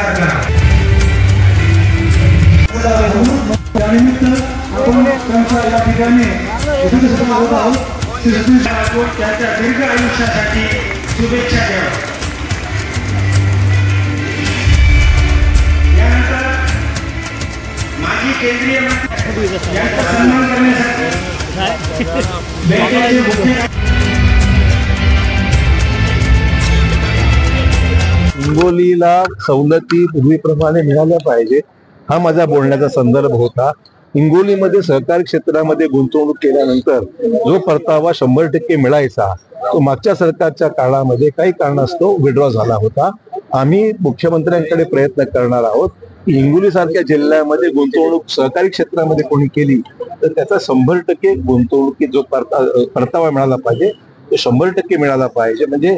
पुरस्कार करा। त्यानिमित्त आपण त्यांच्या या ठिकाणी त्याच्या दीर्घ आयुष्यासाठी शुभेच्छा द्या। यानंतर माजी केंद्रीय मंत्री यांचा सन्मान करण्यासाठी बँकेचे मुख्य हिंगोलीला सवलती पूर्वीप्रमाणे मिळाल्या पाहिजे, हा माझा बोलण्याचा संदर्भ होता। हिंगोलीमध्ये सहकारी क्षेत्रामध्ये गुंतवणूक केल्यानंतर जो परतावा 100% मिळायचा तो मागच्या सरकारच्या काळामध्ये काही कारणास्तव विड्रॉ झाला होता। आम्ही मुख्यमंत्र्यांकडे प्रयत्न करणार आहोत की हिंगोली सारख्या जिल्ह्यामध्ये गुंतवणूक सहकारी क्षेत्रामध्ये कोणी केली तर त्याचा 100% गुंतवणुकीत जो परतावा मिळाला पाहिजे तो 100% मिळाला पाहिजे। म्हणजे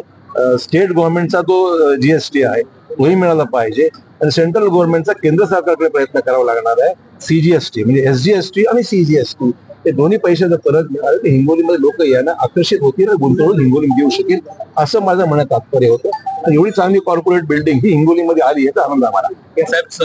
स्टेट गव्हर्नमेंटचा जो जीएसटी आहे तोही मिळाला पाहिजे आणि सेंट्रल गव्हर्नमेंटचा केंद्र सरकारकडे प्रयत्न करावा लागणार आहे। सीजीएसटी म्हणजे एसजीएसटी आणि सीजीएसटी हे दोन्ही पैशाचा परत मिळाले तर हिंगोलीमध्ये लोक यांना आकर्षित होतील आणि गुंतवणूक हिंगोली घेऊ शकेल असं माझं म्हणणं तात्पर्य होतं। आणि एवढी चांगली कॉर्पोरेट बिल्डिंग ही हिंगोलीमध्ये आली याचा आनंद आम्हाला।